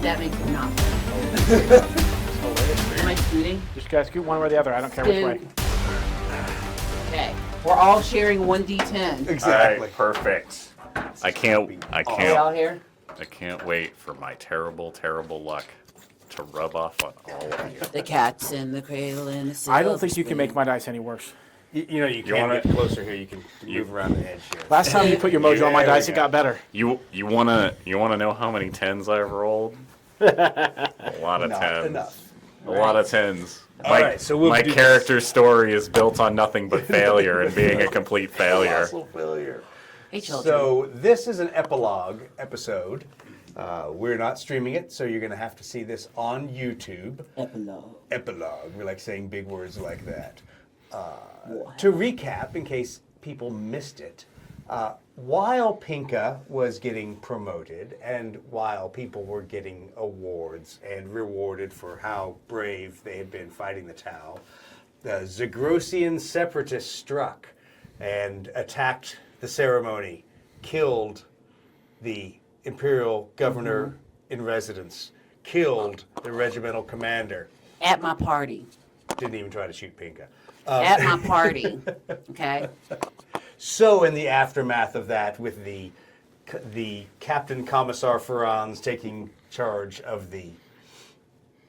that makes it not fun. Am I scooting? Just guys scoot one way or the other. I don't care which way. Okay. We're all sharing 1d10. Exactly. All right, perfect. I Are we all here? I can't wait for my terrible, terrible luck to rub off on all of you. The cat's in the cradle and the I don't think you can make my dice any worse. You know, you can wanna- get closer here. You can move around the edge here. Last time you put your mojo on my There we dice, it go. got better. You wanna know how many tens I've rolled? A lot of Not tens. enough. A lot of tens. All right, so we'll my do character's story is built on nothing but failure and being a complete failure. Colossal failure. Hey, children. So this is an epilogue episode. We're not streaming it, so you're going to have to see this on YouTube. Epilogue. Epilogue. We like saying big words like that. To recap, in case people missed it, while Pinka was getting promoted and while people were getting awards and rewarded for how brave they had been fighting the Tau, the Zagrosian separatists struck and attacked the ceremony, killed the Imperial governor in residence, killed the regimental commander. At my party. Didn't even try to shoot Pinka. At my party. Okay? So in the aftermath of that, with the Captain Commissar Ferrans taking charge of the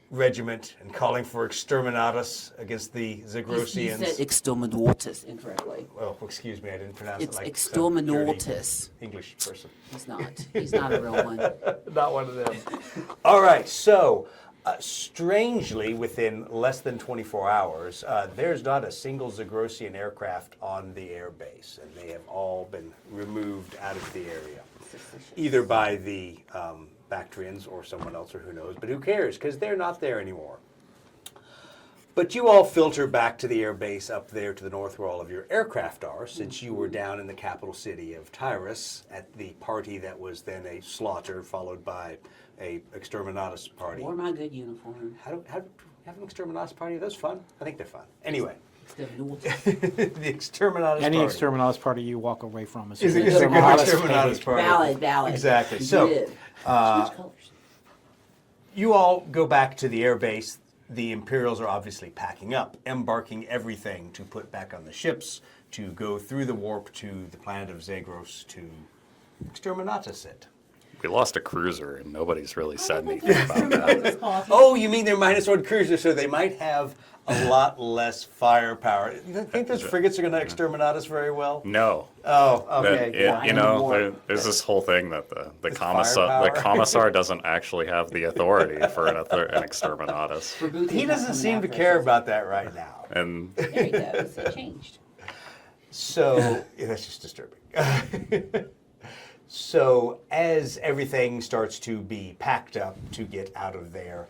regiment and calling for Exterminatus against the You Zagrosians. said Exterminatus incorrectly. Well, excuse me, I didn't pronounce It's it like some dirty Exterminatus. English person. He's not. He's not a real one. Not one of them. All right, so strangely, within less than 24 hours, there's not a single Zagrosian aircraft on the air base, and they have all been removed out of the area, either by the Bactrians or someone else, or who knows, but who cares, because they're not there anymore. But you all filter back to the air base up there to the north where all of your aircraft are, since you were down in the capital city of Tyrus at the party that was then a slaughter followed by a Exterminatus party. Wore my good uniform. How do have an Exterminatus party? Are those fun? I think they're fun. Anyway, Exterminatus. the Exterminatus Any party. Exterminatus party you walk away from is Is a good Exterminatus Exterminatus party. Valid. Exactly. You So, did. Change colors. you all go back to the air base. The Imperials are obviously packing up, embarking everything to put back on the ships, to go through the warp to the planet of Zagros to Exterminatus it. We lost a cruiser and nobody's really said anything about that. Oh, you mean they're -1 cruiser, so they might have a lot less firepower. You think those frigates are going to exterminate us very well? No. Oh, That- okay. there's this whole thing that the firepower. commissar doesn't actually have the authority for an exterminatus. He doesn't seem to care about that right now. And There he goes. It changed. So, yeah, that's just disturbing. So, as everything starts to be packed up to get out of there,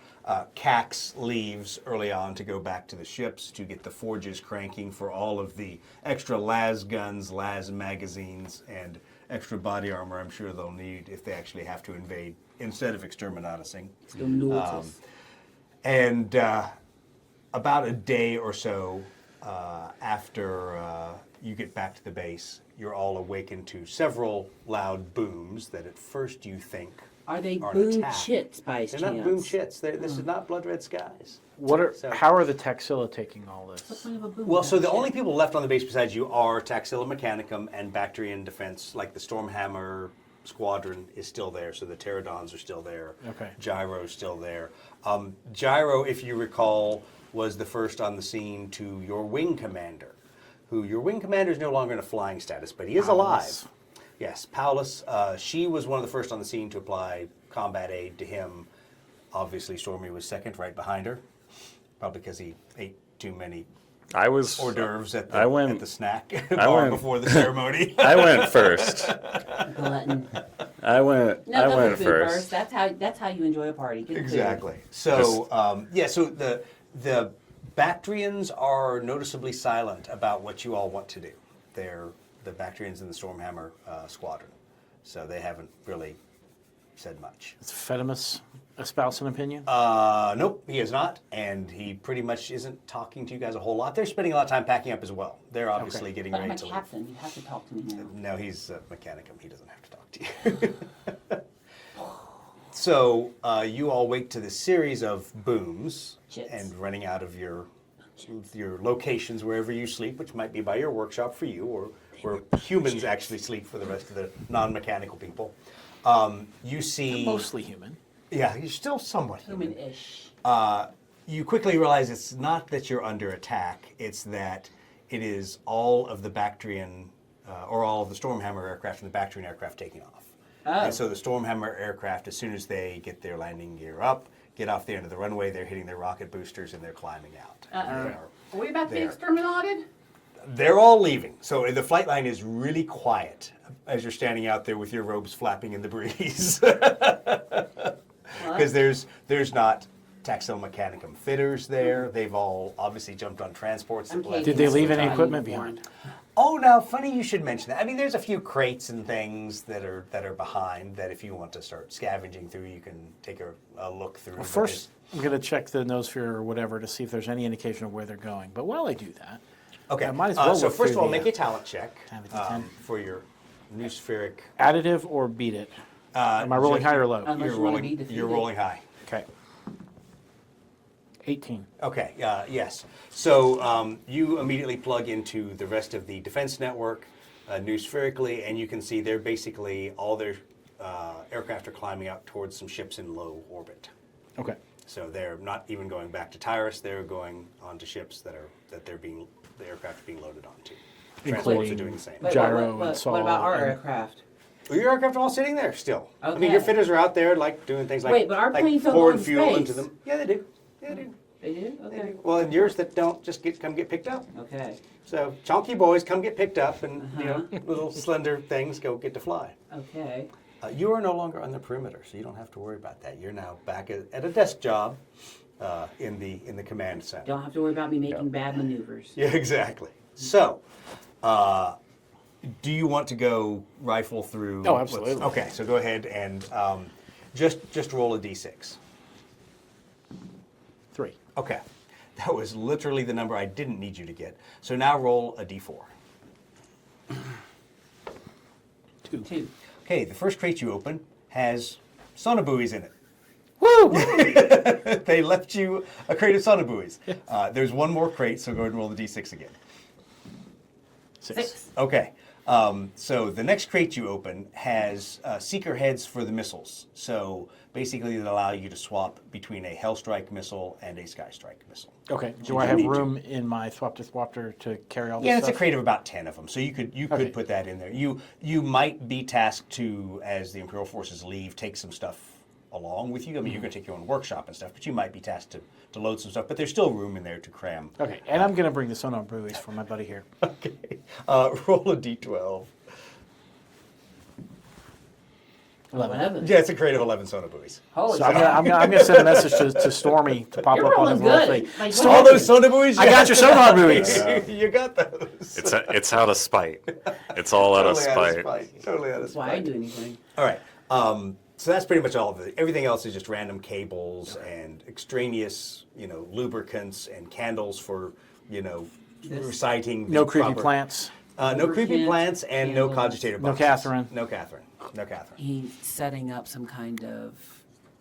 Cax leaves early on to go back to the ships to get the forges cranking for all of the extra las guns, las magazines, and extra body armor I'm sure they'll need if they actually have to invade instead of exterminatusing. Exterminatus. And about a day or so after you get back to the base, you're all awakened to several loud booms that at first you think Are they are an boom attack. chits by They're chance? not boom chits. This is not Blood Red Skies. So- How are the Taxila taking all What's this? the point of a boom Well, so the chit? only people left on the base besides you are Taxila Mechanicum and Bactrian Defense, like the Stormhammer Squadron is still there, so the Pterodons are still there. Okay. Gyro's still there. Gyro, if you recall, was the first on the scene to your wing commander, who your wing commander is no longer in a flying status, but he is Paulus. alive. Yes, Paulus. She was one of the first on the scene to apply combat aid to him. Obviously, Stormy was second, right behind her, probably because he ate too many I was hors d'oeuvres at I went- the snack bar went- before the ceremony. I went first. Glutton. I went Food first. That's how you enjoy a party. Good food. Exactly. So so the Bactrians are noticeably silent about what you all want to do. They're the Bactrians in the Stormhammer squadron, so they haven't really said much. Does Fedimus espouse an opinion? Nope, he is not, and he pretty much isn't talking to you guys a whole lot. They're spending a lot of time packing up as well. They're obviously getting But I'm ready a to leave. captain. You have to talk to me now. No, he's Mechanicum. He doesn't have to talk to you. So you all wake to this series of booms Jits. and running out of your locations wherever you sleep, which might be by your workshop for you, or where humans actually sleep for the rest of the non-mechanical people. You see... Mostly human. Yeah, you're still somewhat human. Human-ish. You quickly realize it's not that you're under attack, it's that it is all of the Bactrian, or all of the Stormhammer aircraft and the Bactrian aircraft taking off. Oh. And so the Stormhammer aircraft, as soon as they get their landing gear up, get off the end of the runway, they're hitting their rocket boosters and they're climbing out. Are we about to be There. exterminated? They're all leaving. So the flight line is really quiet as you're standing out there with your robes flapping in the breeze. Because there's not Taxila Mechanicum fitters there. They've all obviously jumped on transports. I'm that left. Did they leave any Taking equipment this behind? Oh, now funny you should mention that. I mean, there's a few crates and things that are behind that if you want to start scavenging through, you can take a look through. Well, But first, I'm going to check the Noosphere or whatever to see if there's any indication of where they're going. But while I do that, okay. I might as well so look first of through all, the, make a talent check have it D10. for your Noospheric. additive or beat it. Am I rolling high or low? Unless You're you want to rolling. be defeated. You're rolling high. Okay. 18. Okay, yes. So you immediately plug into the rest of the defense network noospherically, and you can see they're basically, all their aircraft are climbing out towards some ships in low orbit. Okay. So they're not even going back to Tyrus, they're going onto ships the aircraft are being loaded onto. Transports are doing the same. Wait, Gyro what and Sol. about our and- aircraft? Well, your aircraft are all sitting there still. I mean, Okay. your fitters are out there, like, doing things like, Wait, but our like planes don't pouring go in fuel space. into them. Yeah, they do. Yeah, they do. They do? They Okay. do. Well, and yours that don't just come get picked up. Okay. So chunky boys come get picked up, and Uh-huh. little slender things go get to fly. Okay. You are no longer on the perimeter, so you don't have to worry about that. You're now back at a desk job in the command center. Don't have to worry about me making bad maneuvers. Yeah, exactly. So, do you want to go rifle through? Oh, absolutely. Okay, so go ahead and just roll a d6. 3. Okay, that was literally the number I didn't need you to get. So now roll a d4. 2. Okay, the first crate you open has sonobuoys in it. Woo! They left you a crate of sonobuoys. There's one more crate, so go ahead and roll the d6 again. 6. Okay, so the next crate you open has seeker heads for the missiles. So basically, it allow you to swap between a Hellstrike missile and a Skystrike missile. Okay. Do I have room in my Thwopter to carry all this Yeah, stuff? it's a crate of about 10 of them, so you could Okay. put that in there. You might be tasked to, as the Imperial forces leave, take some stuff along with you. I mean, you're going to take your own workshop and stuff, but you might be tasked to load some stuff. But there's still room in there to cram. Okay, and I'm going to bring the sonar buoys for my buddy here. Okay, roll a d12. 11. Yeah, it's a crate of 11 sonobuoys. Holy So I'm shit. going to send a message to Stormy to pop You're up on rolling his little good. thing. Like, All what those sonobuoys? I got your sonar buoys. You got those. It's out of spite. It's all out of spite. Totally out of Why spite. do anything? All right. So that's pretty much all of it. Everything else is just random cables and extraneous, lubricants and candles for, reciting. the No creepy proper- plants. No creepy Lubricant, plants and no candles. cogitator No boxes. Catherine. No Catherine. No Catherine. He's setting up some kind of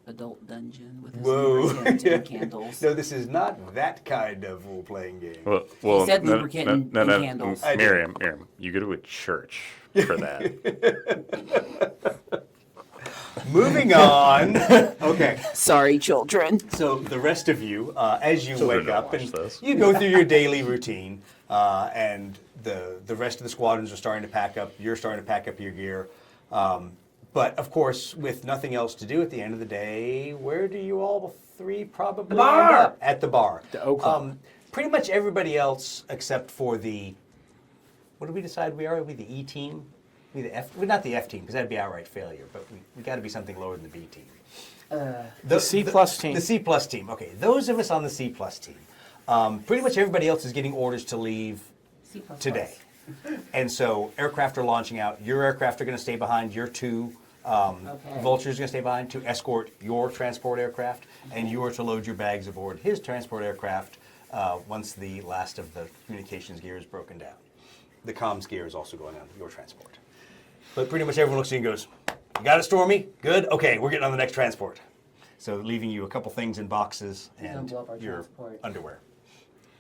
adult dungeon with his Whoa. lubricant and candles. No, this is not that kind of role-playing game. Well, said lubricant and candles. I did. Miriam, you go to a church for that. Moving on. Okay. Sorry, children. So the rest of you, as you Children wake don't up watch and this. you go through your daily routine, and the rest of the squadrons are starting to pack up. You're starting to pack up your gear. But of course, with nothing else to do at the end of the day, where do you all three probably bar! end up? At the bar. The O Club. Pretty much everybody else except for the. What did we decide we are? Are we the E team? We the F? We're not the F team because that'd be outright failure. But we got to be something lower than the B team. The C plus team. The C plus team. Okay, those of us on the C plus team. Pretty much everybody else is getting orders to leave C++. today. And so aircraft are launching out. Your aircraft are going to stay behind. Your two Vultures are going to stay behind to escort your transport aircraft. And you are to load your bags aboard his transport aircraft once the last of the communications gear is broken down. The comms gear is also going on your transport. But pretty much everyone looks at you and goes, You got it, Stormy? Good? Okay, we're getting on the next transport. So leaving you a couple things in boxes Don't and blow up our your transport. underwear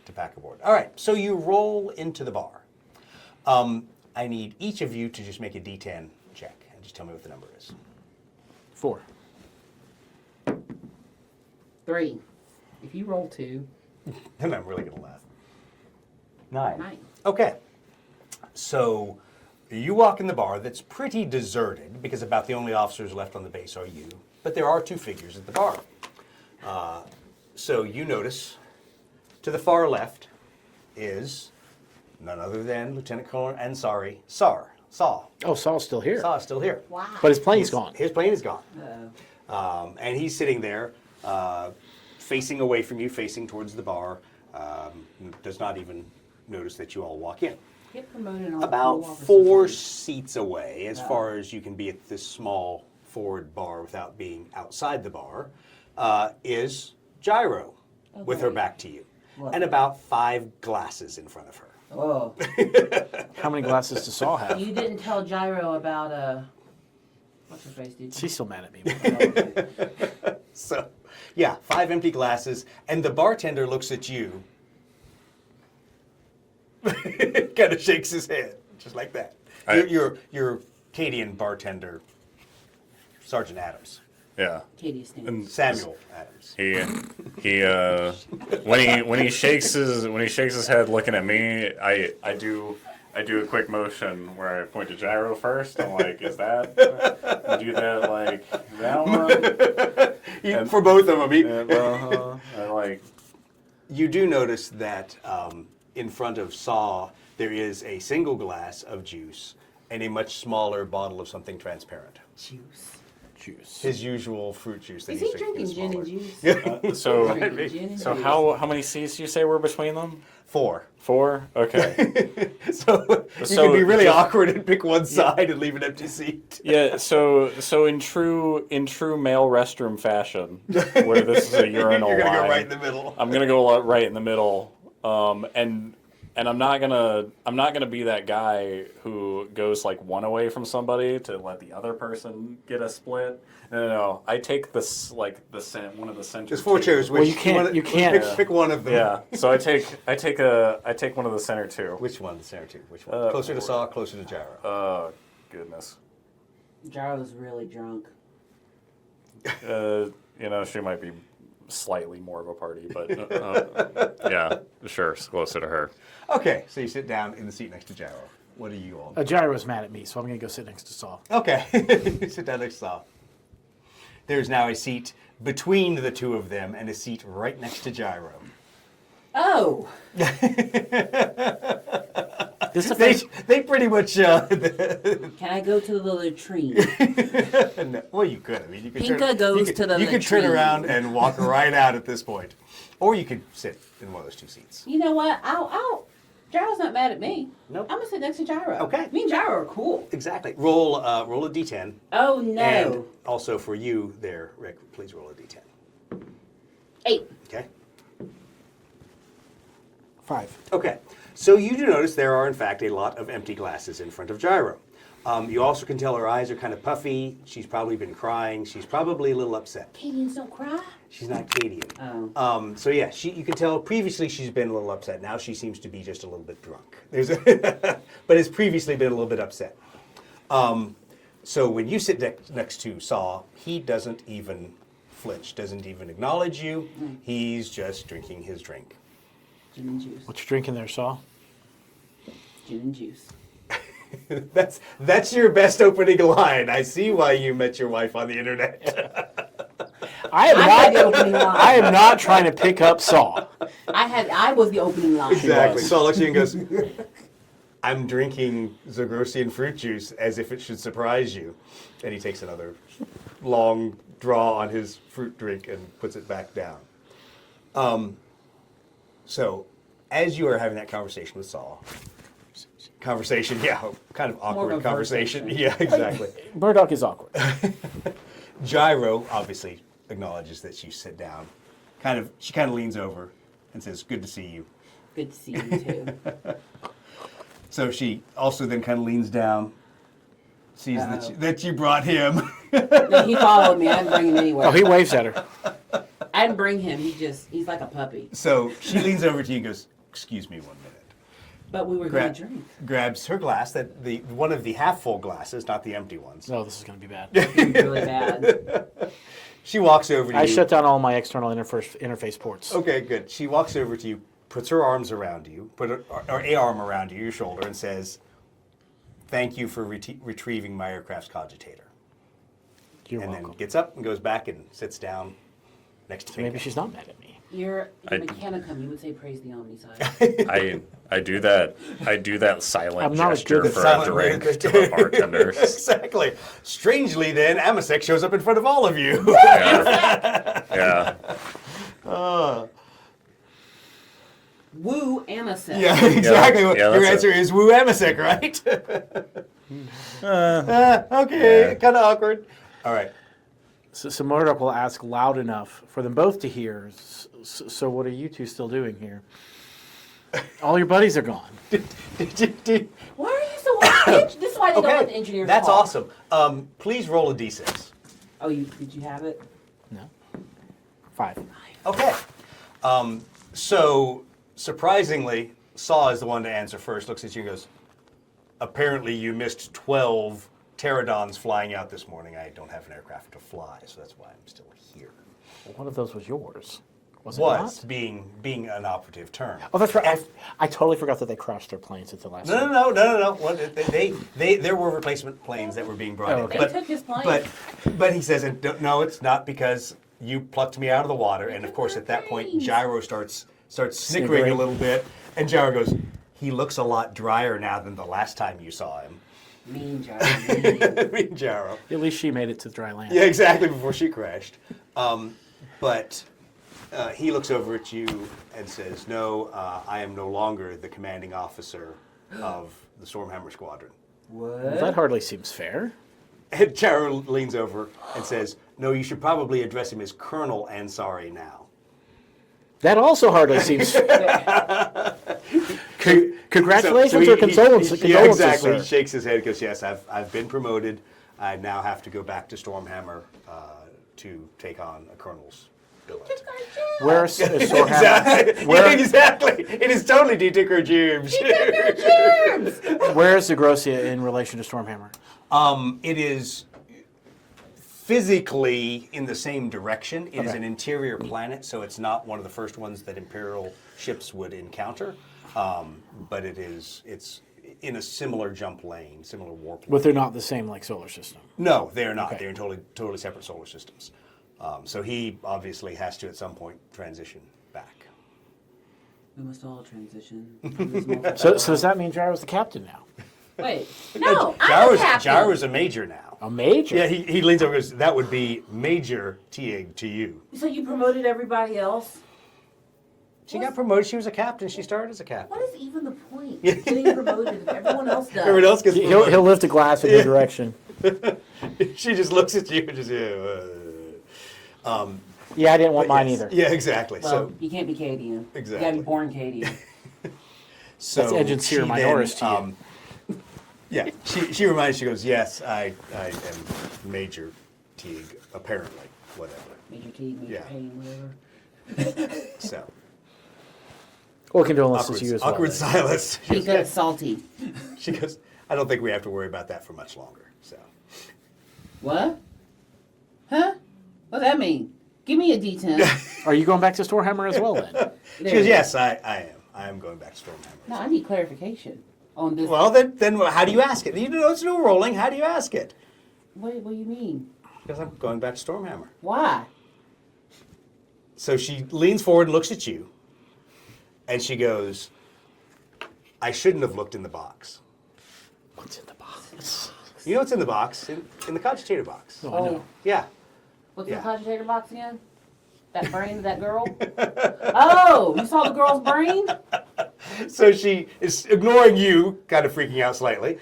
to pack aboard. All right, so you roll into the bar. I need each of you to just make a D10 check and just tell me what the number is. 4. 3. If you roll 2, And I'm really gonna laugh. 9. 9. Okay. So you walk in the bar that's pretty deserted because about the only officers left on the base are you. But there are 2 figures at the bar. So you notice to the far left is none other than Lieutenant Colonel Ansari Saw. Oh, Saul's still here. Saw is still here. Wow. But his plane's gone. His plane is gone. Uh-oh. And he's sitting there, facing away from you, facing towards the bar. Does not even notice that you all walk in. Get promoted on About Officer 4 Three. seats away, as far as you can be at this small forward bar without being outside the bar, is Gyro, with her Okay. back to you. What? And about 5 glasses in front of her. Oh. How many glasses does Saul have? You didn't tell Gyro about, what's her face, dude? She's still mad at me. Oh, okay. So, yeah, 5 empty glasses, and the bartender looks at you, kind of shakes his head, just like that. Your Cadian bartender, Sergeant Adams, Yeah. Katie stands. And Samuel Adams. he when he shakes his head looking at me, I do a quick motion where I point to Gyro first. I'm like, is that? I do that like that one. For both of them, And, I like. you do notice that in front of Saw there is a single glass of juice and a much smaller bottle of something transparent. Juice. Juice. His usual fruit juice that Is he's he drinking gin and smaller. juice? So Drinking gin and so juice. how many seats you say were between them? 4. 4? Okay. So you So could be really just- awkward and pick one side and leave an empty seat. Yeah, so in true male restroom fashion, where this is a urinal You're gonna line, go right in the middle. I'm gonna go right in the middle, and I'm not gonna be that guy who goes like one away from somebody to let the other person get a split. No. I take this like one of the center. There's 4 chairs. Well, Which you can't- you pick, can't- pick one of them. Yeah, so I take one of the center 2. Which one? The center 2. Which one? Closer to Saw, closer to Gyro. Oh goodness. Gyro's really drunk. She might be slightly more of a party, but yeah, sure, it's closer to her. Okay, so you sit down in the seat next to Gyro. What are you all? Gyro's mad at me, so I'm going to go sit next to Saul. Okay, sit down next to Saw. There's now a seat between the 2 of them and a seat right next to Gyro. Oh! This affects, They pretty much. Can I go to the latrine? No, well, you could. I mean, you could. Pinka goes to the You could turn latrine. around and walk right out at this point, or you could sit in one of those 2 seats. You know what? Gyro's not mad at me. Nope. I'm gonna sit next to Gyro. Okay. Me and Gyro are cool. Exactly. Roll a d10. Oh no. And also for you there, Rick, please roll a d10. 8. Okay. 5. Okay. So you do notice there are, in fact, a lot of empty glasses in front of Gyro. You also can tell her eyes are kind of puffy. She's probably been crying. She's probably a little upset. Cadians don't cry. She's not Cadian. Oh. So yeah, you can tell previously she's been a little upset. Now she seems to be just a little bit drunk. But has previously been a little bit upset. So when you sit next to Saw, he doesn't even flinch, doesn't even acknowledge you. He's just drinking his drink. Gin and juice. What you drinking there, Saul? Gin and juice. That's your best opening line. I see why you met your wife on the internet. I am had the not. opening line. I am not trying to pick up Saul. I was the opening line. Exactly. was. Saul looks at you and goes, I'm drinking Zagrosian fruit juice as if it should surprise you. And he takes another long draw on his fruit drink and puts it back down. So, as you are having that conversation with Saul, kind of awkward of a conversation. conversation. Yeah, exactly. Murdoch is awkward. Gyro obviously acknowledges that you sit down. She kind of leans over and says, "Good to see you." Good to see you too. So she also then kind of leans down, sees that you brought him. No, he followed me. I didn't bring him anywhere. Oh, he waves at her. I didn't bring him. He's like a puppy. So she leans over to you and goes, "Excuse me 1 minute." But we were going to drink. Grabs her glass, one of the half-full glasses, not the empty ones. No, this is going to be bad. Really bad. She walks over to you. I shut down all my external interface ports. Okay, good. She walks over to you, puts her arms around you, or a arm around you, your shoulder, and says, "Thank you for retrieving my aircraft's cogitator." You're and welcome. then gets up and goes back and sits down next to me. Maybe she's not mad at me. You're Mechanicum. You would say praise the Omniside. I do that. I do that silent I'm not a gesture good for silent a drink wave. to the bartenders. Exactly. Strangely, then, Amasek shows up in front of all of you. Yeah. Woo Amasek. Yeah, exactly. Yeah, Your that's answer is Woo Amasek, right? Okay, Yeah. kind of awkward. All right. So Murdoch will ask loud enough for them both to hear. So what are you two still doing here? All your buddies are gone. Why are you so watching? This is why they don't let the engineers That's talk. awesome. Please roll a d6. Oh, did you have it? No. 5. Okay. So, surprisingly, Saw is the one to answer first, looks at you and goes, "Apparently you missed 12 pterodons flying out this morning. I don't have an aircraft to fly, so that's why I'm still here." Well, one of those was yours. Was it Was not? being an operative term. Oh, that's right. I totally forgot that they crashed their planes at the last one. No. Well, there were replacement planes that were being brought Oh, in. okay. They took his plane. But he says, no, it's not because you plucked me out of the water. And of course, at that point, Gyro starts snickering a little bit, and Gyro goes, "He looks a lot drier now than the last time you saw him." Mean Gyro. Mean Gyro. At least she made it to dry land. Yeah, exactly, before she crashed. But he looks over at you and says, "No, I am no longer the commanding officer of the Stormhammer Squadron." Well, that hardly seems fair. And Gyro leans over and says, "No, you should probably address him as Colonel Ansari now." That also hardly seems fair. Congratulations So or condolences, yeah, exactly. sir. He shakes his head and goes, "Yes, I've been promoted. I now have to go back to Stormhammer to take on a colonel's billet." Where's Sorhammer? Exactly. Yeah, exactly. It is totally D-Ticker Jubes. Where is Zagros in relation to Stormhammer? It is physically in the same direction. It is Okay. an interior planet, so it's not one of the first ones that Imperial ships would encounter. But it's in a similar jump lane, similar warp lane. But they're not the same like solar system. No, they're not. Okay. They're in totally separate solar systems. So he obviously has to at some point transition back. We must all transition. from this multiple So world. does that mean Gyro's the captain now? Wait, no, I'm the captain. Gyro's a major now. A major? Yeah, he leans over and goes, "That would be Major Teague to you." So you promoted everybody else? She got promoted. She was a captain. She started as a captain. What is even the point? of Getting promoted if everyone else does. Everyone else gets He'll promoted. lift a glass in your direction. She just looks at you and just, Yeah, I didn't want but mine yes. either. Yeah, exactly. Well, you can't be Cadian. Exactly. You gotta be born Cadian. So That's Edge and Sear she Minoris to then, yeah, she reminds, she goes, "Yes, I am Major Teague, apparently, whatever." Major Teague, Major Yeah. Payne, whatever. So, Well, condolences to you as well. awkward then. silence. He got salty. She goes, "I don't think we have to worry about that for much longer." So, What? Huh? What's that mean? Give me a D10. Are you going back to Stormhammer as well then? she goes, "Yes, I am. I am going back to Stormhammer." No, I need clarification on this. Well, then how do you ask it? You know, it's no rolling. How do you ask it? What do you mean? Because I'm going back to Stormhammer. Why? So she leans forward and looks at you, and she goes, "I shouldn't have looked in the box." What's in the box? You know what's in the box? In the cogitator box. Oh, I know. Yeah. What's Yeah. the cogitator box again? That brain of that girl? Oh, you saw the girl's brain? So she is ignoring you, kind of freaking out slightly,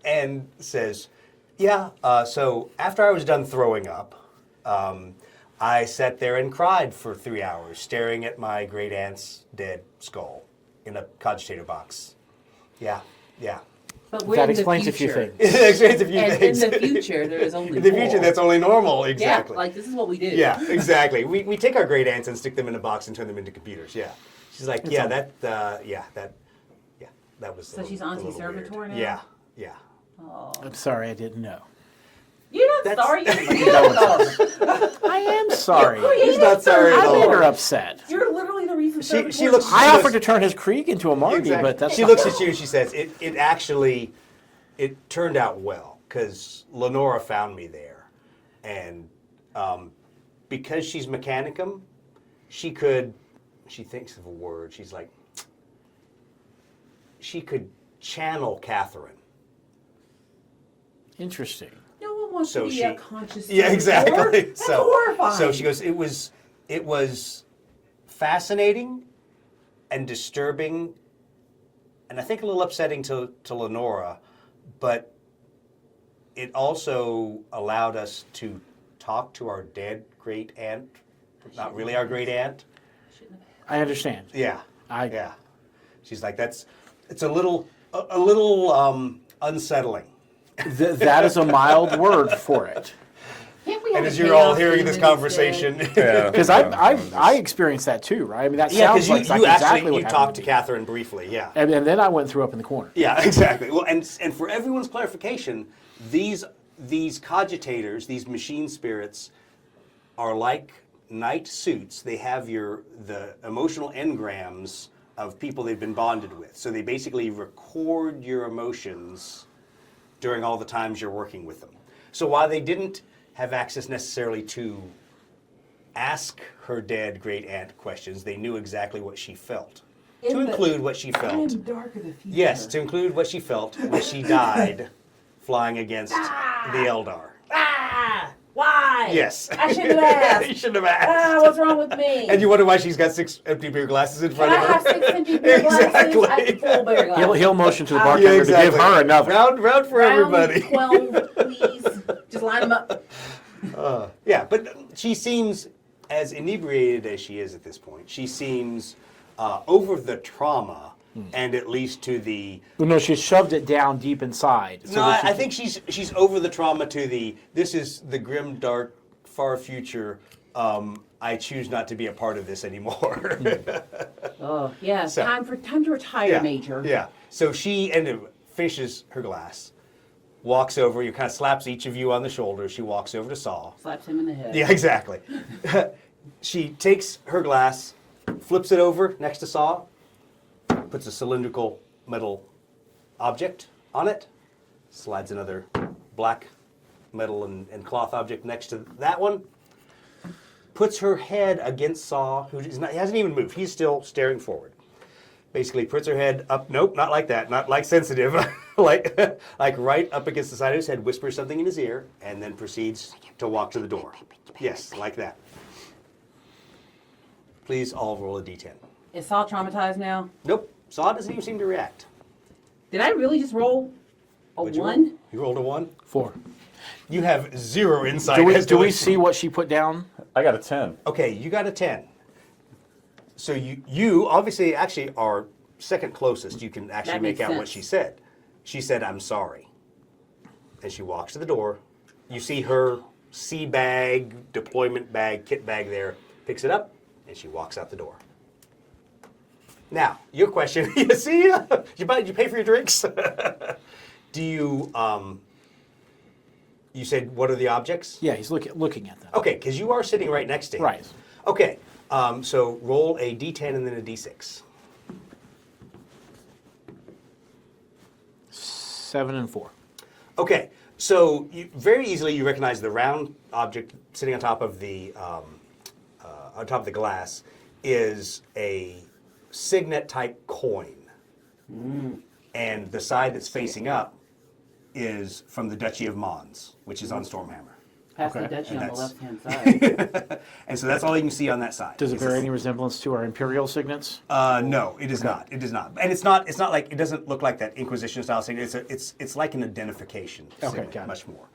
and says, "Yeah, so after I was done throwing up, I sat there and cried for 3 hours, staring at my great aunt's dead skull in a cogitator box. Yeah. But we're That in explains the a few future. things. It explains a few And things. in the future, there is only In the future, four. that's only normal. Exactly. Yeah, like this is what we do. Yeah, exactly. We take our great aunts and stick them in a box and turn them into computers. Yeah. She's like, It's yeah, all- that was. So she's a little anti-servitor weird. now? Yeah, yeah. Oh. I'm sorry, I didn't know. You're not That's- sorry. You're I am sorry. He's not sorry at I made her all. upset. You're literally the reason. She looks. I she offered looks- to turn his Krieg into a Margie, Exactly. but that's She not- looks at you and she says, it actually, it turned out well because Lenora found me there. And because she's Mechanicum, she thinks of a word, she's like, she could channel Catherine. Interesting. No one wants So to be she- a conscious. Yeah, exactly. servitor. That's horrifying. So she goes, it was fascinating and disturbing and I think a little upsetting to Lenora, but it also allowed us to talk to our dead great aunt, not really our great aunt. I understand. Yeah. I- Yeah. She's like, it's a little unsettling. That is a mild word for it. Can't we have And a as you're all chaos hearing this demon conversation, Yeah. Because I experienced that too, right? I mean, that yeah, sounds because like you exactly actually what you happened talked to me. Catherine briefly, yeah. And then I went and threw up in the corner. Yeah, exactly. Well, and for everyone's clarification, these cogitators, these machine spirits, are like night suits. They have the emotional engrams of people they've been bonded with. So they basically record your emotions during all the times you're working with them. So while they didn't have access necessarily to ask her dead great aunt questions, they knew exactly what she felt. To include what she felt. In dark of the future. Yes, to include what she felt when she died flying against the Eldar. Ah! Why? Yes. I shouldn't have asked. You shouldn't have Ah, asked. what's wrong with me? And you wonder why she's got 6 empty beer glasses in Can front I of her? have 6 empty beer glasses? Exactly. I have full beer glasses. He'll motion to the Yeah, bartender Yeah, exactly. to give her another. Round for Round everybody. 12, please. Just line them up. Yeah, but she seems, as inebriated as she is at this point, she seems over the trauma and at least to the... Well, no, she shoved it down deep inside. so No, that she I could- think she's over the trauma to the, this is the grim, dark, far future. I choose not to be a part of this anymore. Oh, yeah. So- time to retire, Yeah, Major. Yeah. So she finishes her glass, walks over, you kind of slaps each of you on the shoulder. She walks over to Saul. Slaps him in the head. Yeah, exactly. She takes her glass, flips it over next to Saul, puts a cylindrical metal object on it, slides another black metal and cloth object next to that one, puts her head against Saul, who he hasn't even moved. He's still staring forward. Basically puts her head up, nope, not like that, not like sensitive, like right up against the side of his head, whispers something in his ear, and then proceeds to walk to the door. Yes, like that. Please all roll a d10. Is Saul traumatized now? Nope, Saw doesn't even seem to react. Did I really just roll a What'd you 1? roll? You rolled a 1? 4. You have 0 insight. Do we, as to do we what- see what she put down? I got a 10. Okay, you got a 10. So you obviously actually are second closest. You can actually That make makes out what sense. she said. She said, "I'm sorry." And she walks to the door. You see her sea bag, deployment bag, kit bag there, picks it up, and she walks out the door. Now, your question, you see, you pay for your drinks? Do you, you said, what are the objects? Yeah, he's looking at them. Okay, because you are sitting right next to him. Right. Okay, so roll a d10 and then a d6. 7 and 4. Okay, so very easily you recognize the round object sitting on top of the glass is a signet type coin, and the side that's facing up is from the Duchy of Mons, which is on Stormhammer. Pass the Okay. duchy And on the that's- left-hand side. And so that's all you can see on that side. Does it It's bear a- any resemblance to our Imperial signets? No, it is not. It is not, and it's not like it doesn't look like that Inquisition style signet. It's like an identification signet, got it. much more.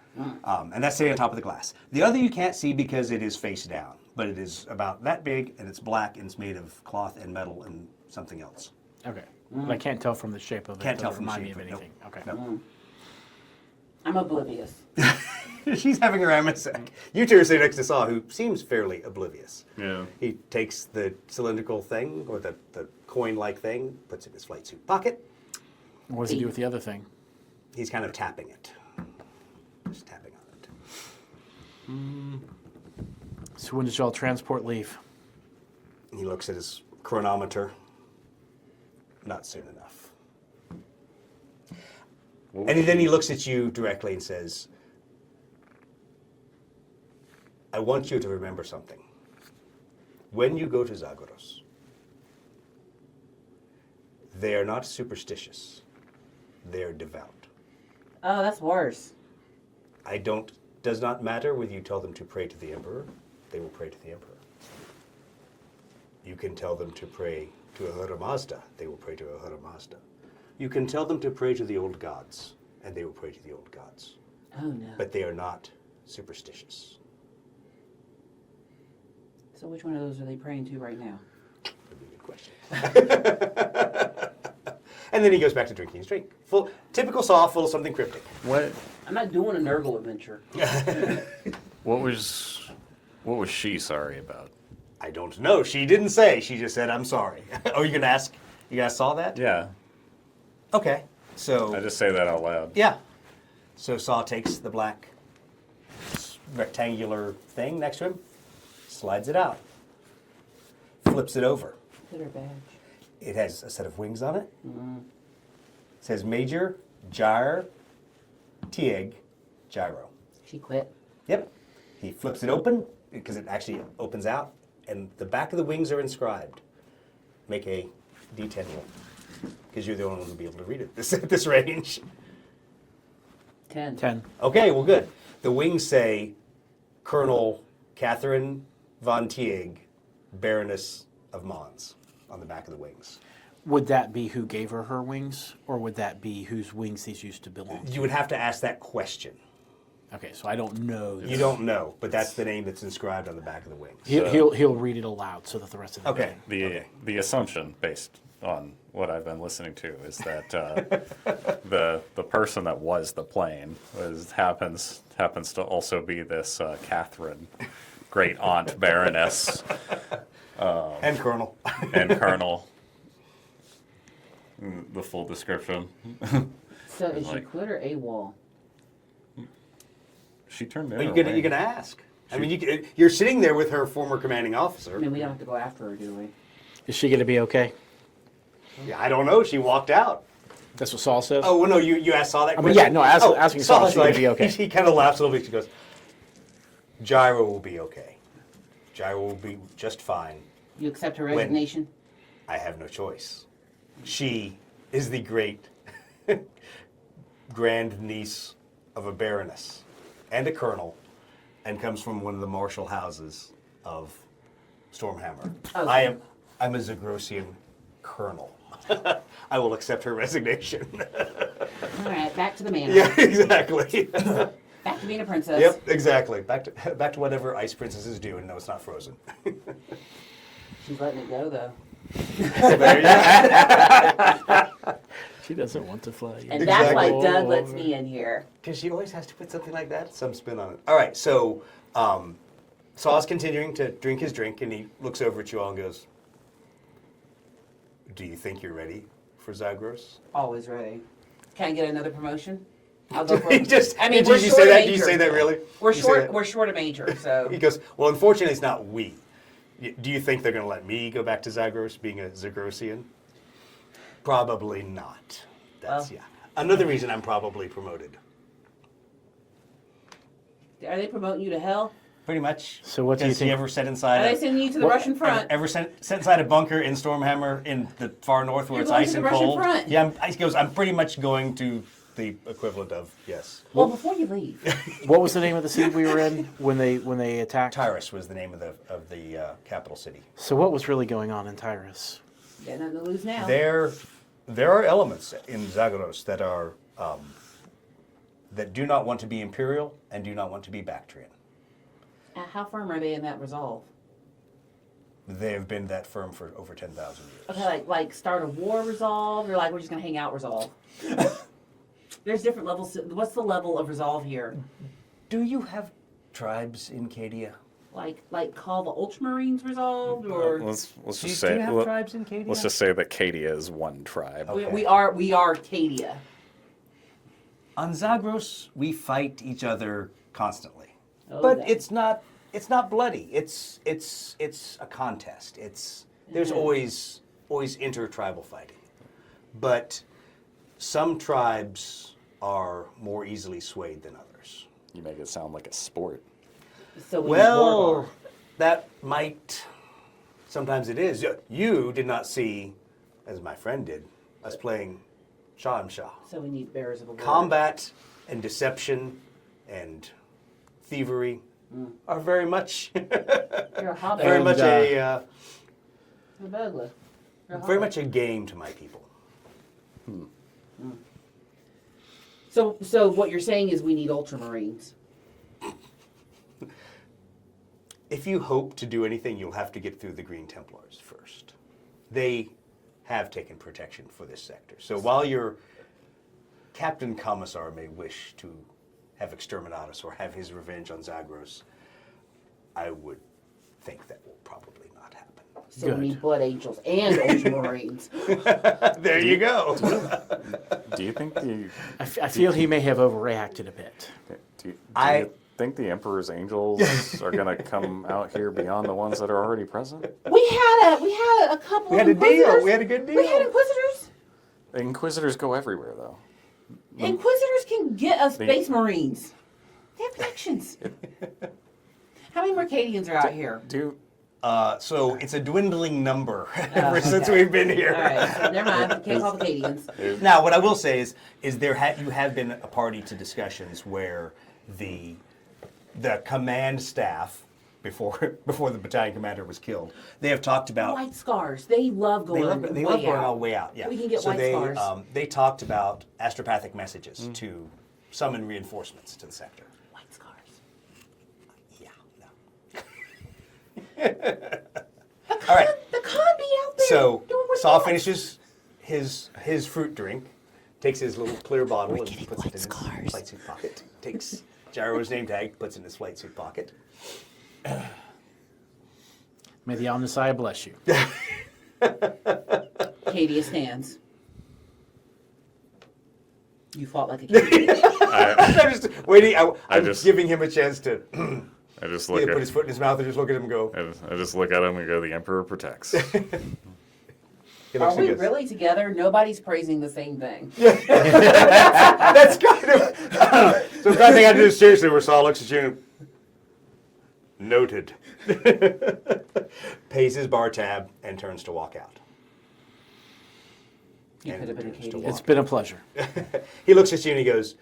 And that's sitting on top of the glass. The other you can't see because it is face down, but it is about that big, and it's black, and it's made of cloth and metal and something else. Okay. But I can't tell from the shape of it. Can't It tell doesn't from the remind shape me of of it, anything. nope. Okay. No. I'm oblivious. She's having her MSEC. You two are sitting next to Saw, who seems fairly oblivious. Yeah. He takes the cylindrical thing, or the coin-like thing, puts it in his flight suit pocket. What does he do with the other thing? He's kind of tapping it. Just tapping on it. So when does y'all transport leave? He looks at his chronometer. Not soon enough. And then he looks at you directly and says, I want you to remember something. When you go to Zagros, they are not superstitious. They are devout. Oh, that's worse. Does not matter whether you tell them to pray to the Emperor, they will pray to the Emperor. You can tell them to pray to Ahura Mazda, they will pray to Ahura Mazda. You can tell them to pray to the old gods, and they will pray to the old gods. Oh, no. But they are not superstitious. So which one of those are they praying to right now? That'd be a good question. And then he goes back to drinking his drink. Typical Saw, full of something cryptic. What I'm not doing a Nurgle adventure. what was she sorry about? I don't know. She didn't say. She just said, I'm sorry. Oh, you gonna ask? You guys saw that? Yeah. Okay. I So, just say that out loud. yeah. So Saw takes the black rectangular thing next to him, slides it out, flips it over. Good or bad? It has a set of wings on it. It says Major Gyre Tieg Gyro. She quit. Yep. He flips it open because it actually opens out, and the back of the wings are inscribed. Make a D10 roll, because you're the only one who'll be able to read it at this range. 10. 10. Okay, well, good. The wings say Colonel Catherine von Tieg, Baroness of Mons, on the back of the wings. Would that be who gave her wings, or would that be whose wings these used to belong to? You would have to ask that question. Okay, so I don't know. You don't know, but that's the name that's inscribed on the back of the wings. He'll read it aloud so that the rest of the Okay. The assumption based on what I've been listening to is that the person that was the plane happens to also be this Catherine, great aunt Baroness And Colonel. and Colonel. The full description. So is she Like- quit or AWOL? She turned in. Well, her you're wing. gonna ask. I mean, you're sitting there with her former commanding I officer. mean, we don't have to go after her, do we? Is she going to be okay? Yeah, I don't know. She walked out. That's what Saul says? Oh, well, no, you saw that I mean, question? yeah, no, asking Saul, Saul's is she going to be okay? He kind of laughs a little bit. She goes, Gyro will be okay. Gyro will be just fine. You accept her resignation? I have no choice. She is the great grand niece of a baroness and a colonel, and comes from one of the martial houses of Stormhammer. Okay. I'm a Zagrosian colonel. I will accept her resignation. All right, back to the manor. Yeah, exactly. Back to being a princess. Yep, exactly. Back to whatever ice princesses do, and no, it's not frozen. She's letting it go, though. There you go. She doesn't want to fly. And that's why Exactly. Doug lets me in here. Because she always has to put something like that, some spin on it. All right, so Saw's continuing to drink his drink, and he looks over at you all and goes, do you think you're ready for Zagros? Always ready. Can I get another promotion? I'll go for He just, I mean, did we're you short say a that? major. Do you say that really? We're You say short. that? We're short a major, so He goes, well, unfortunately, it's not we. Do you think they're going to let me go back to Zagros, being a Zagrosian? Probably not. That's, Well. yeah. Another reason I'm probably promoted. are they promoting you to hell? Pretty much. So what do you Has he think- ever set inside Are they sending you to the Russian front? Ever set inside a bunker in Stormhammer in the far north where You're it's going ice to and the Russian cold? front. Yeah, he goes, I'm pretty much going to the equivalent of, yes. Well, before you leave, What was the name of the city we were in when they attacked? Tyrus was the name of the capital city. So what was really going on in Tyrus? you got nothing to lose now. There are elements in Zagros that are that do not want to be Imperial and do not want to be Bactrian. How firm are they in that resolve? They have been that firm for over 10,000 years. Okay, like start a war resolve, or like we're just gonna hang out resolve. There's different levels. What's the level of resolve here? Do you have tribes in Cadia? Like call the Ultramarines resolved, or Let's Do you, just do say you have tribes in Cadia? let's just say that Cadia is one tribe. Okay. we are Cadia. On Zagros, we fight each other constantly, Oh, but then. it's not bloody. It's a contest. There's always intertribal fighting, but some tribes are more easily swayed than others. You make it sound like a sport. So we Well, that might. Sometimes it is. You did not see, as my friend did, us playing Shah and Shah. So we need bearers of a word. Combat and deception and thievery are very much, You're a hobbit. very And, much a, You're a burglar. You're a very hobbit. much a game to my people. So what you're saying is we need Ultramarines. If you hope to do anything, you'll have to get through the Green Templars first. They have taken protection for this sector. So while your Captain Commissar may wish to have Exterminatus or have his revenge on Zagros, I would think that will probably not happen. So Good. we need Blood Angels and Ultramarines. There you go. Do you think the I feel he may have overreacted a bit. do you I- think the Emperor's angels are gonna come out here beyond the ones that are already present? we had a couple We had of a deal. Inquisitors. We had a good deal. We had Inquisitors. The Inquisitors go everywhere, though. Inquisitors can get us Space Marines. They have connections. How many Mercadians are out here? Do So it's a dwindling number Oh, since okay. we've been here. All right, so never mind. Can't call the Cadians. Now, what I will say is you have been a party to discussions where the command staff before the battalion commander was killed, they have talked about White scars. They love going they way love going out. all the way out. Yeah, We can get so white they scars. they talked about astropathic messages to summon reinforcements to the sector. White scars. Yeah, no. All right. The con be out there. So doing what Saul he wants. finishes his fruit drink, takes his little clear bottle and getting puts it white in scars. his flight suit pocket. Takes Gyro's name tag, puts it in his flight suit pocket. May the Omnissiah bless you. Cadia stands. You fought like a Cadian. I'm just waiting. I'm just- giving him a chance to I just look put his foot in his mouth and just look at him and go. I just look at him and go, "The Emperor protects." He Are looks and we goes, really together? Nobody's praising the same thing. That's kind of. So the thing I do this seriously, where Saul looks at you and noted, pays his bar tab and turns to walk out. You And could have been a turns to Cadian. walk. It's been a pleasure. He looks at you and he goes,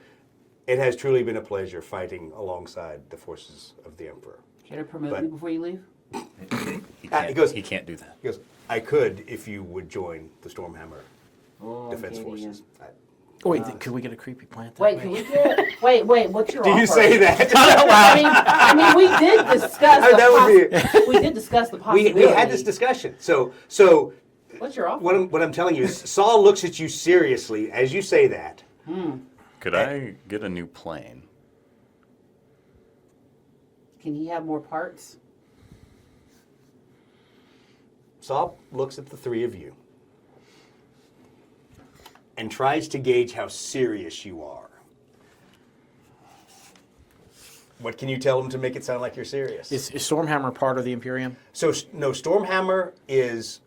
"It has truly been a pleasure fighting alongside the forces of the Emperor." Care to promote But- me before you leave? He goes, he can't do that. he goes, "I could if you would join the Stormhammer Oh, Defense Cadian. Forces." Wait, could we get a creepy plant? that Wait, way? can we get? Wait, what's your Do offer? you say that? I mean, we did discuss. That would be. We did discuss the We possibility. had this discussion. So What's your offer? what I'm telling you is, Saul looks at you seriously as you say that. Could I get a new plane? Can he have more parts? Saul looks at the three of you and tries to gauge how serious you are. What can you tell him to make it sound like you're serious? Is Stormhammer part of the Imperium? So, no, Stormhammer is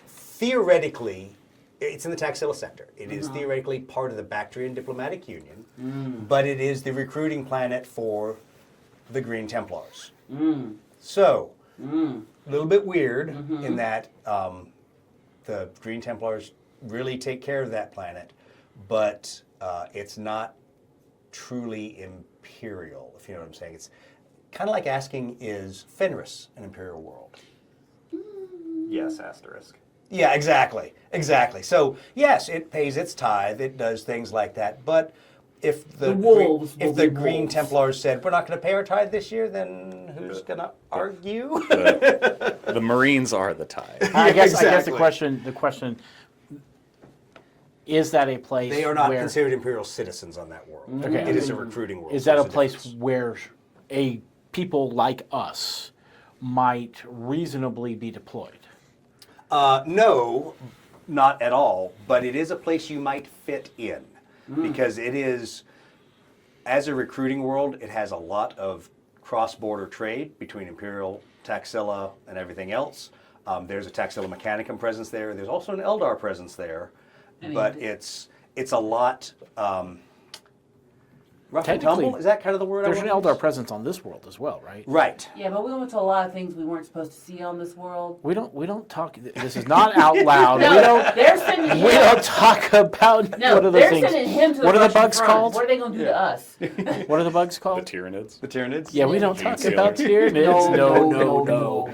theoretically, it's in the Taxila sector. It is theoretically part of the Bactrian Diplomatic Union, but it is the recruiting planet for the Green Templars. So, a little bit weird in that the Green Templars really take care of that planet, but it's not truly imperial, if you know what I'm saying. It's kind of like asking, is Fenris an imperial world? Yes, asterisk. Yeah, exactly. So, yes, it pays its tithe, it does things like that, but if The wolves will if the be Green wolves. Templars said we're not going to pay our tithe this year, then who's going to argue? The Marines are the tide. I guess exactly. the question is that a place They are not where considered Imperial citizens on that world. Okay. It is a recruiting world. is that a There's place difference. where a people like us might reasonably be deployed? No, not at all. But it is a place you might fit in because it is, as a recruiting world, it has a lot of cross-border trade between Imperial, Taxila, and everything else. There's a Taxila Mechanicum presence there. There's also an Eldar presence there, but it's a lot. Rough and Technically, tumble? Is that kind of the word? There's I an want to Eldar use? presence on this world as well, right? Right. Yeah, but we went to a lot of things we weren't supposed to see on this world. We don't talk. This is not out loud. No, we don't. they're sending him. We don't talk about No, what are the they're things. sending him to the What are the Russian bugs front. called? What are they going to do to us? What are the bugs The called? Tyranids. The Tyranids? Yeah, we don't Gene talk Sealer. about Tyranids. No. No.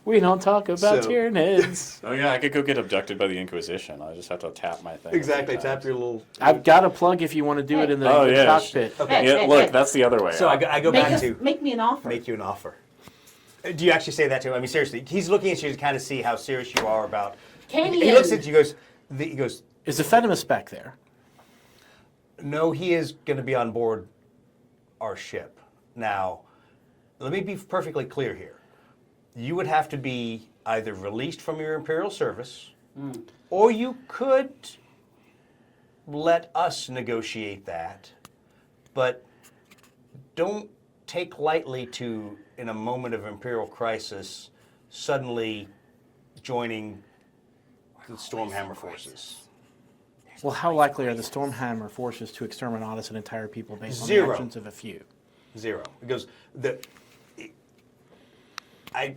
We don't talk about So- Tyranids. Oh yeah, I could go get abducted by the Inquisition. I just have to tap my thing. Exactly. a few Tap times. your little. I've got a plug if you want to do it in the Oh, yeah. cockpit. Okay. Yeah, Hey, look, hey. that's the other way. So I go back to Make me an offer. make you an offer. Do you actually say that to him? I mean, seriously, he's looking at you to kind of see how serious you are about. Candy He looks and- at you. He goes. Is the Fenimus back there? No, he is going to be on board our ship. Now, let me be perfectly clear here. You would have to be either released from your Imperial service, or you could let us negotiate that. But don't take lightly to, in a moment of Imperial crisis, suddenly joining the Stormhammer forces. Well, how likely are the Stormhammer forces to exterminatus an entire people based on Zero. the actions of a few? Zero. Because I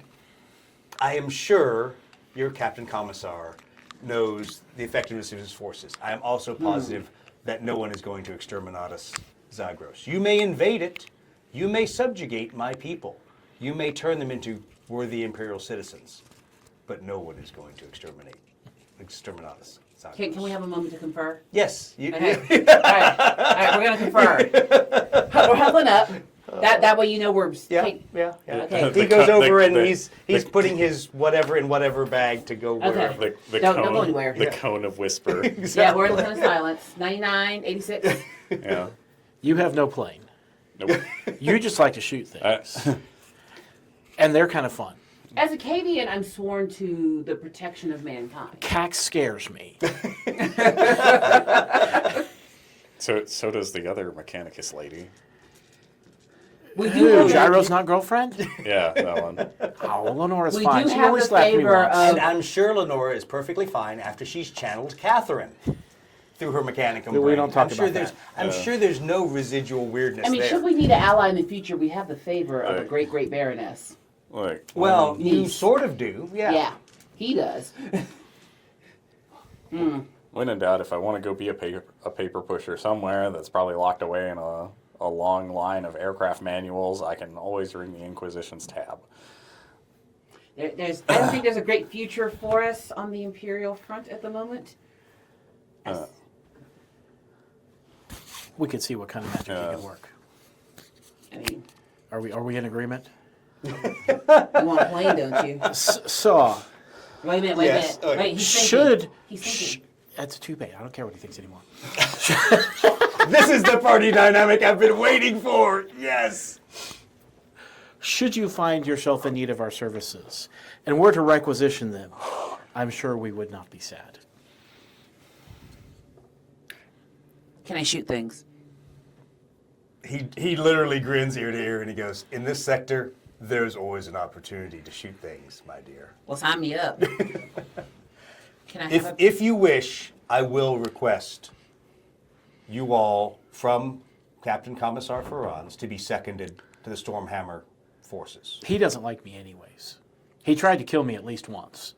am sure your Captain Commissar knows the effectiveness of his forces. I am also positive that no one is going to exterminatus Zagros. You may invade it. You may subjugate my people. You may turn them into worthy Imperial citizens. But no one is going to exterminatus Zagros. Can we have a moment to confer? Yes. Okay. All right, we're going to confer. We're huddling up. That way you know we're... Yeah, take- yeah. Okay. He goes over and the- he's putting his whatever in whatever bag to go wherever. The Don't cone, go anywhere. The Yeah. cone of whisper. Yeah, we're in the cone of silence. 99, 86. Yeah. You have no plane. Nope. You just like to shoot things. And they're kind of fun. As a Cadian, I'm sworn to the protection of mankind. Cax scares me. So does the other Mechanicus lady. We do Who, have Gyro's not girlfriend? Yeah, that one. Oh, Lenora's We fine. do She have only the slapped me favor once. of- And I'm sure Lenora is perfectly fine after she's channeled Catherine through her Mechanicum We brain. don't talk I'm sure about there's that. I'm sure there's no residual weirdness I mean, there. should we need an ally in the future, we have the favor of a Right. great Baroness. Like, Well, you Niece. sort of do. Yeah, he does. when in doubt, if I want to go be a paper pusher somewhere that's probably locked away in a long line of aircraft manuals, I can always ring the Inquisition's tab. I don't think there's a great future for us on the Imperial front at the moment. We could see what kind of magic he could work. I mean, Are we in agreement? you want a plane, don't you? So, Wait a minute, Yes, okay. Wait, he's should... thinking. He's thinking. That's too bad. I don't care what he thinks anymore. This is the party dynamic I've been waiting for. Yes. Should you find yourself in need of our services and were to requisition them, I'm sure we would not be sad. Can I shoot things? He literally grins ear to ear and he goes, "In this sector, there's always an opportunity to shoot things, my dear. Well, sign me up. Can I have If you wish, I will request you all from Captain Commissar Ferran's to be seconded to the Stormhammer forces." He doesn't like me anyways. He tried to kill me at least once.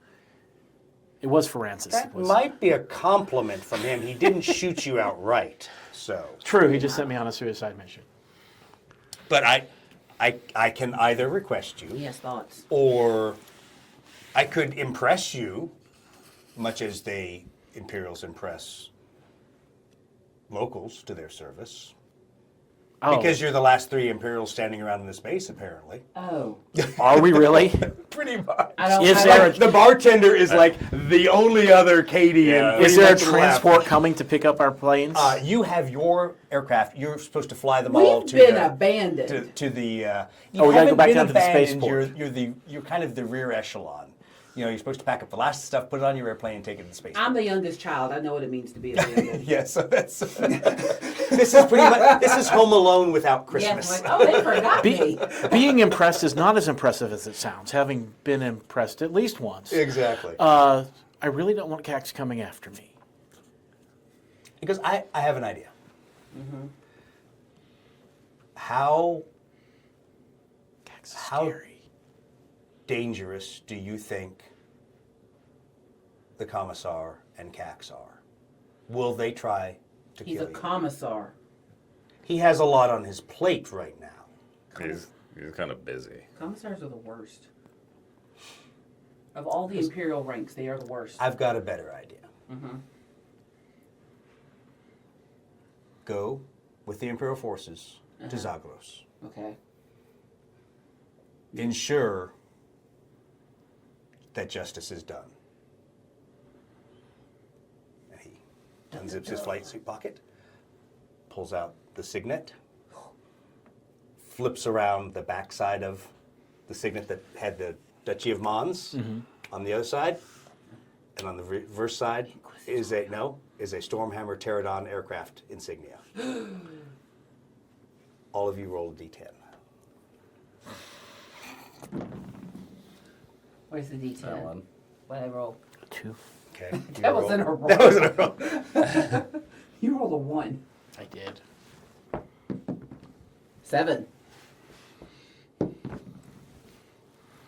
It was Francis. That might be a compliment from him. He didn't shoot you outright, so. True, he just sent me on a suicide mission. But I can either request you, He has thoughts. or I could impress you, much as the Imperials impress locals to their service. Oh, Because you're the last 3 Imperials standing around in this base, apparently. Oh. are we really? Pretty much. I don't. Is I there don't- a- The bartender is like the only other Cadian. Yeah. Is pretty there a much left. transport coming to pick up our planes? You have your aircraft. You're supposed to fly them all We've to been the, abandoned. to the. You Oh, we gotta go haven't back been down to the abandoned, spaceport. You're kind of the rear echelon. You know, you're supposed to pack up the last stuff, put it on your airplane, and take it to the space. I'm the youngest child. I know what it means to be abandoned. Yes, so that's. This is pretty much. This is Home Alone without Yeah, Christmas. like, oh, they forgot me. Being impressed is not as impressive as it sounds, having been impressed at least once. Exactly. I really don't want Cax coming after me. Because I have an idea. How Cax is How- scary. dangerous do you think the Commissar and Cax are? Will they try to He's kill a you? commissar. He has a lot on his plate right now. He's kind of busy. Commissars are the worst. Of all the Imperial ranks, they are the worst. I've got a better idea. Mhm. Go with the Imperial forces to Zagros. Okay. Ensure that justice is done. And he unzips his flight suit pocket, pulls out the signet, flips around the backside of the signet that had the Duchy of Mons on the other side, and on the reverse side is a Stormhammer Pterodon aircraft insignia. All of you roll a d10. Where's the That D10? one. What I roll? 2. Okay. That wasn't a roll. That wasn't a roll. You rolled a 1. I did. 7.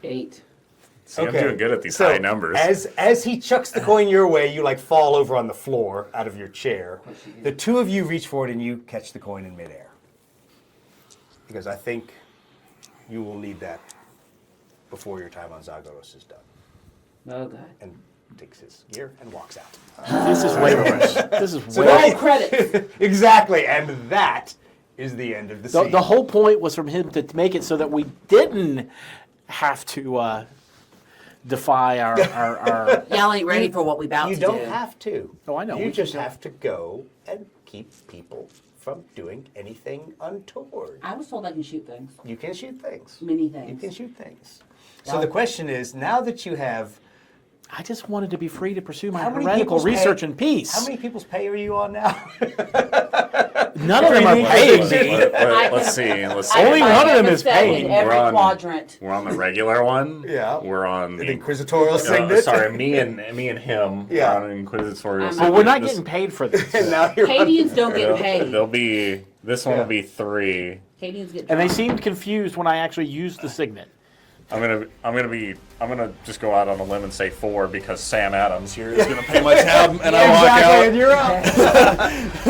8. See, I'm doing good at these So, high numbers. As he chucks the coin your way, you like fall over on the floor out of your chair. The two of you reach forward and you catch the coin in midair. Because I think you will need that before your time on Zagros is done. Oh, God. And takes his gear and walks out. This is way worse. This is So way now- Roll credits. Exactly, and that is the end of the scene. The whole point was from him to make it so that we didn't have to defy our Y'all ain't ready for what we about You to don't do. have to. Oh, I know. You We just can do have to go and keep people from doing anything untoward. I was told I can shoot things. You can shoot things. Many things. You can shoot things. So the question is, now that you have, I just wanted to be free to pursue my How many heretical people's pay- research in peace. how many people's pay are you on now? None of them are Everything paying is- me. Let's see. Let's see. Only one of them is paying. In every We're on- quadrant. We're on the regular one. Yeah. We're on An the inquisitorial signet. sorry, me and him. Yeah. We're on an inquisitorial. But But we're not This- getting paid for this. And now you're on, Cadians don't get There'll, paid. there'll be this one Yeah. will be 3. Cadians get And they drunk. seemed confused when I actually used the signet. I'm gonna just go out on a limb and say 4 because Sam Adams here is gonna pay my tab and I walk exactly, out. and you're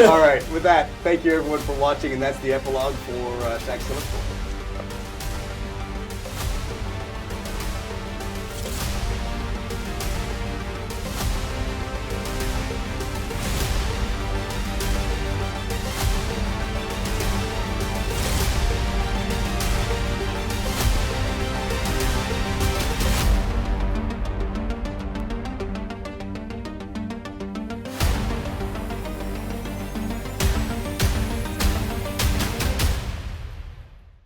out. All right, with that, thank you everyone for watching, and that's the epilogue for Taxila.